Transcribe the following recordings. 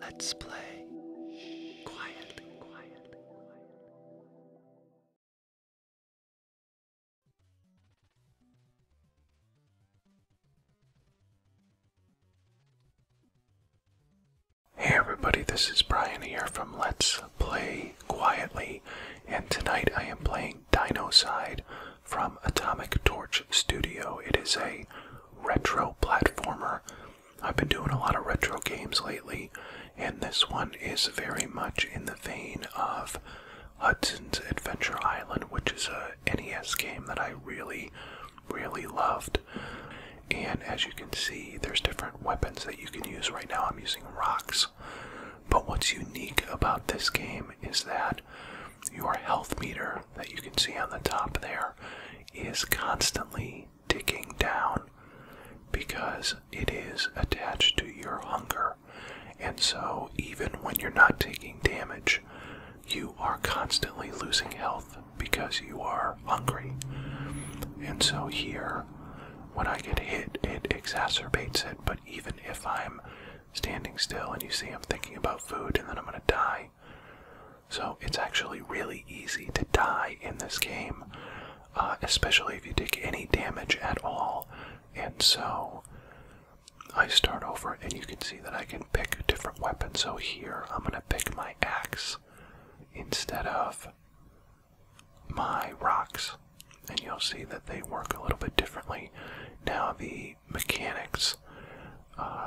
Let's play quietly, quietly. Hey everybody, this is Brian here from Let's Play Quietly, and tonight I am playing Dinocide from Atomic Torch Studio. It is a retro platformer. I've been doing a lot of retro games lately, and this one is very much in the vein of Hudson's Adventure Island, which is a NES game that I really loved. And as you can see, there's different weapons that you can use. Right now I'm using rocks. But what's unique about this game is that your health meter that you can see on the top there is constantly ticking down because it is attached to your hunger. And so even when you're not taking damage, you are constantly losing health because you are hungry. And so here, when I get hit, it exacerbates it, but even if I'm standing still and you see I'm thinking about food and then I'm going to die. So it's actually really easy to die in this game, especially if you take any damage at all. And so I start over and you can see that I can pick different weapons. So here I'm going to pick my axe instead of my rocks. And you'll see that they work a little bit differently. Now the mechanics,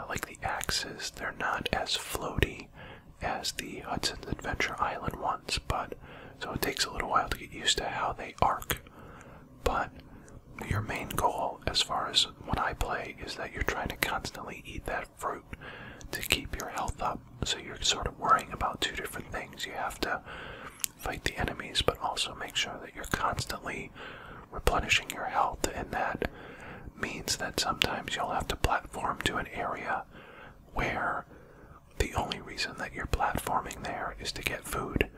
like the axes, they're not as floaty as the Hudson's Adventure Island ones, but so it takes a little while to get used to how they arc. But your main goal, as far as when I play, is that you're trying to constantly eat that fruit to keep your health up. So you're sort of worrying about two different things. You have to fight the enemies, but also make sure that you're constantly replenishing your health, and that means that sometimes you'll have to platform to an area where the only reason that you're platforming there is to get food.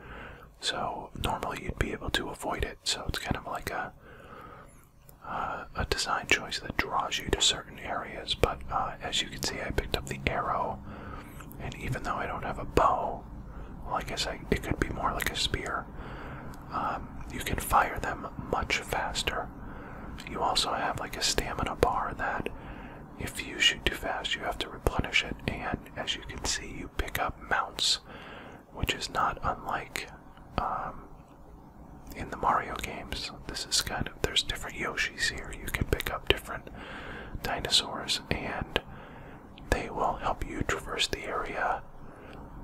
So normally you'd be able to avoid it, so it's kind of like a design choice that draws you to certain areas. But as you can see, I picked up the arrow, and even though I don't have a bow, well, I guess it could be more like a spear. You can fire them much faster. You also have like a stamina bar that if you shoot too fast you have to replenish it, and as you can see you pick up mounts, which is not unlike in the Mario games. This is kind of, there's different Yoshis here. You can pick up different dinosaurs and they will help you traverse the area.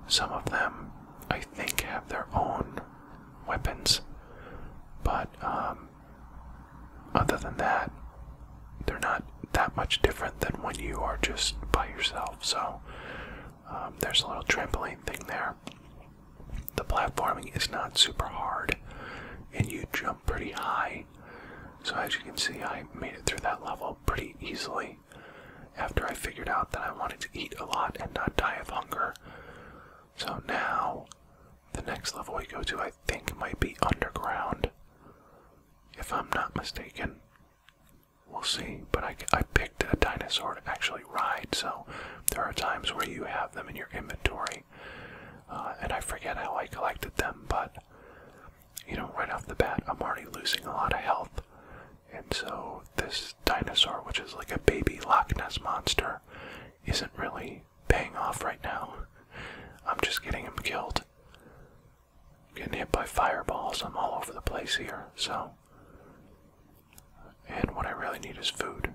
Some of them I think have their own weapons, but other than that, they're not that much different than when you are just by yourself. So there's a little trampoline thing there. The platforming is not super hard, and you jump pretty high. So as you can see, I made it through that level pretty easily after I figured out that I wanted to eat a lot and not die of hunger. So now, the next level we go to, I think, might be underground, if I'm not mistaken. We'll see, but I picked a dinosaur to actually ride, so there are times where you have them in your inventory, and I forget how I collected them, but, you know, right off the bat, I'm already losing a lot of health, and so this dinosaur, which is like a baby Loch Ness monster, isn't really paying off right now. I'm just getting him killed. Getting hit by fireballs. I'm all over the place here, so. And what I really need is food.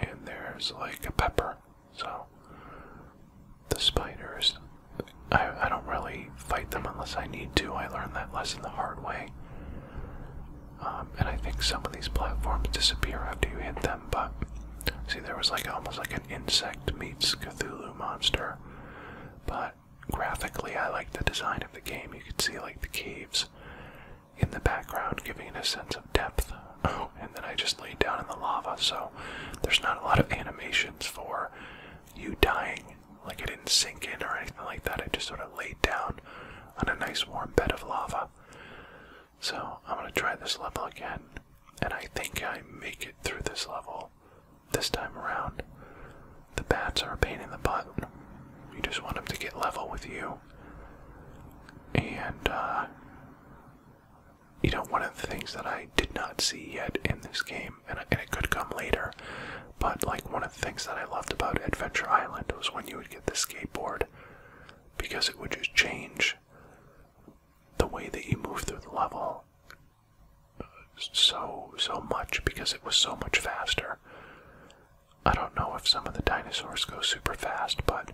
And there's like a pepper, so. The spiders, I don't really fight them unless I need to. I learned that lesson the hard way. And I think some of these platforms disappear after you hit them, but see, there was like almost like an insect meets Cthulhu monster. But graphically, I like the design of the game. You can see like the caves in the background, giving it a sense of depth. Oh, and then I just laid down in the lava, so there's not a lot of animations for you dying. Like I didn't sink in or anything like that. I just sort of laid down on a nice warm bed of lava. So I'm going to try this level again, and I think I make it through this level this time around. The bats are a pain in the butt. You just want them to get level with you. And, one of the things that I did not see yet in this game, and it could come later, but like one of the things that I loved about Adventure Island was when you would get the skateboard, because it would just change the way that you move through the level so much, because it was so much faster. I don't know if some of the dinosaurs go super fast, but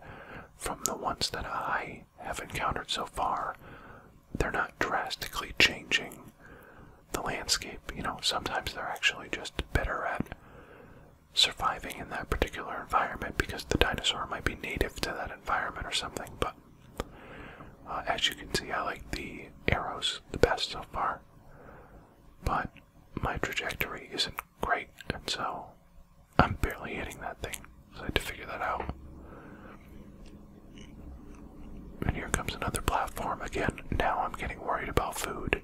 from the ones that I have encountered so far, they're not drastically changing the landscape. Sometimes they're actually just better at surviving in that particular environment because the dinosaur might be native to that environment or something, but as you can see, I like the arrows the best so far. But my trajectory isn't great, and so I'm barely hitting that thing, so I had to figure that out. And here comes another platform. Again, now I'm getting worried about food,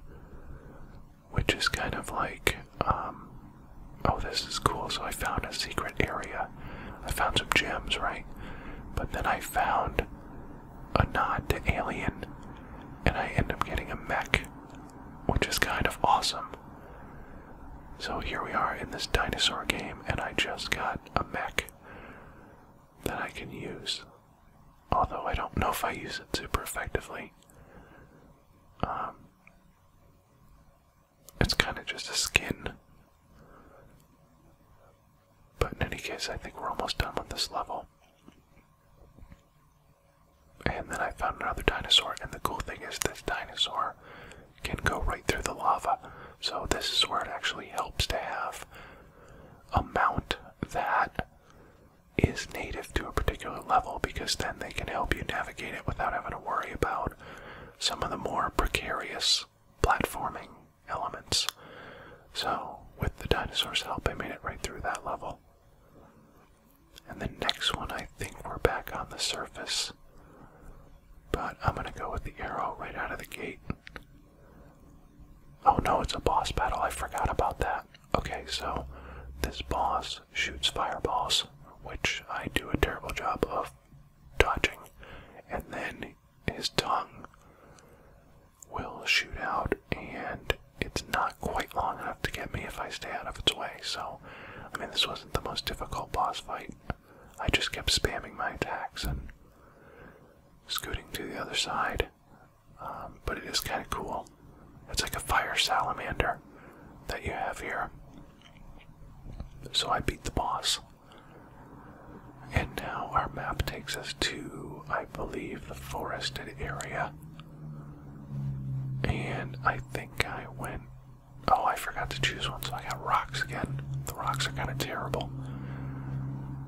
which is kind of like, oh, this is cool. So I found a secret area. I found some gems, right? But then I found a nod to Alien, and I end up getting a mech, which is kind of awesome. So here we are in this dinosaur game, and I just got a mech that I can use. Although I don't know if I use it super effectively. It's kind of just a skin. But in any case, I think we're almost done with this level. And then I found another dinosaur, and the cool thing is this dinosaur can go right through the lava. So this is where it actually helps to have a mount that is native to a particular level, because then they can help you navigate it without having to worry about some of the more precarious platforming elements. So with the dinosaur's help, I made it right through that level. And the next one, I think we're back on the surface, but I'm gonna go with the arrow right out of the gate. Oh no, it's a boss battle. I forgot about that. Okay, so this boss shoots fireballs, which I do a terrible job of dodging, and then his tongue will shoot out, and it's not quite long enough to get me if I stay out of its way. So, I mean, this wasn't the most difficult boss fight. I just kept spamming my attacks and scooting to the other side, but it is kind of cool. It's like a fire salamander that you have here. So I beat the boss. And now our map takes us to, I believe, the forested area. And I think I went... Oh, I forgot to choose one, so I got rocks again. The rocks are kind of terrible,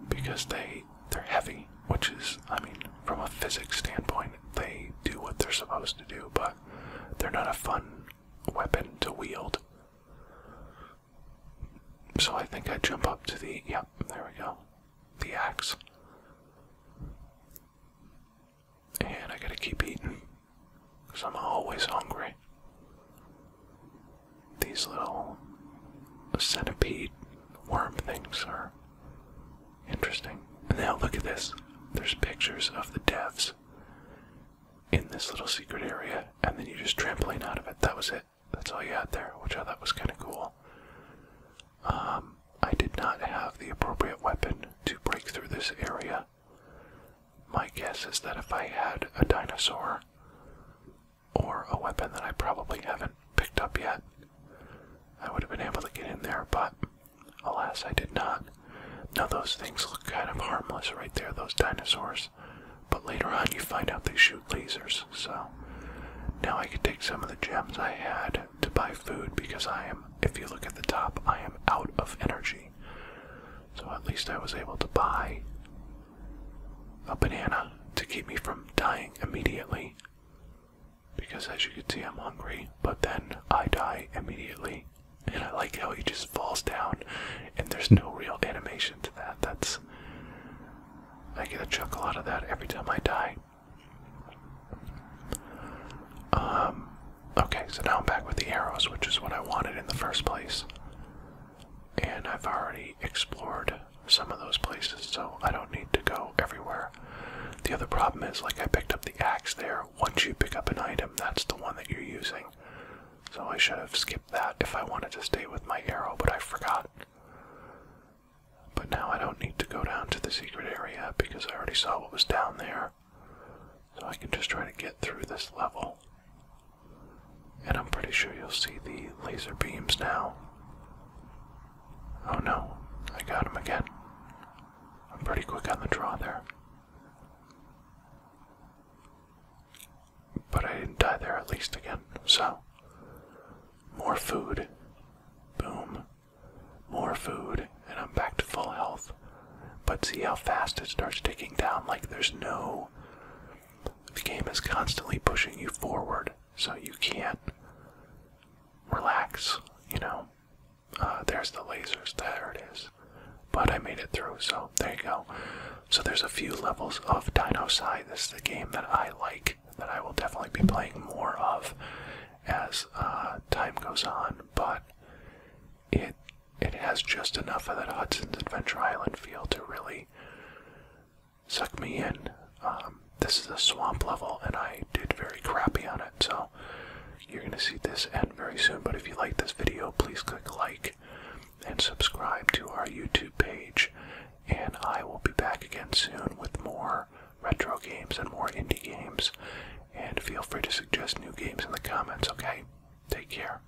because they're heavy, which is, I mean, from a physics standpoint, they do what they're supposed to do, but they're not a fun weapon to wield. So I think I jump up to the, yep, there we go, the axe. And I gotta keep eating, because I'm always hungry. These little centipede worm things are interesting. And now look at this. There's pictures of the devs in this little secret area, and then you just trampoline out of it. That was it. That's all you had there, which I thought was kind of cool. I did not have the appropriate weapon to break through this area. My guess is that if I had a dinosaur, or a weapon that I probably haven't picked up yet, I would have been able to get in there, but alas, I did not. Now those things look kind of harmless right there, those dinosaurs, but later on you find out they shoot lasers, so now I can take some of the gems I had to buy food, because I am, if you look at the top, I am out of energy. So at least I was able to buy a banana to keep me from dying immediately, because as you can see, I'm hungry, but then I die immediately. And I like how he just falls down, and there's no real animation to that. I get a chuckle out of that every time I die. Okay, so now I'm back with the arrows, which is what I wanted in the first place. And I've already explored some of those places, so I don't need to go everywhere. The other problem is, like, I picked up the axe there. Once you pick up an item, that's the one that you're using. So I should have skipped that if I wanted to stay with my arrow, but I forgot. But now I don't need to go down to the secret area because I already saw what was down there. So I can just try to get through this level. And I'm pretty sure you'll see the laser beams now. Oh no, I got him again. I'm pretty quick on the draw there. But I didn't die there at least again, so. More food. Boom. More food, and I'm back to full health. But see how fast it starts ticking down, like there's no... The game is constantly pushing you forward, so you can't relax, you know. There's the lasers, there it is. But I made it through, so there you go. So there's a few levels of Dino-Side. This is the game that I like, that I will definitely be playing more of as time goes on, but it has just enough of that Hudson's Adventure Island feel to really suck me in. This is a swamp level, and I did very crappy on it, so you're going to see this end very soon. But if you like this video, please click like and subscribe to our YouTube page, and I will be back again soon with more retro games and more indie games, and feel free to suggest new games in the comments, okay? Take care.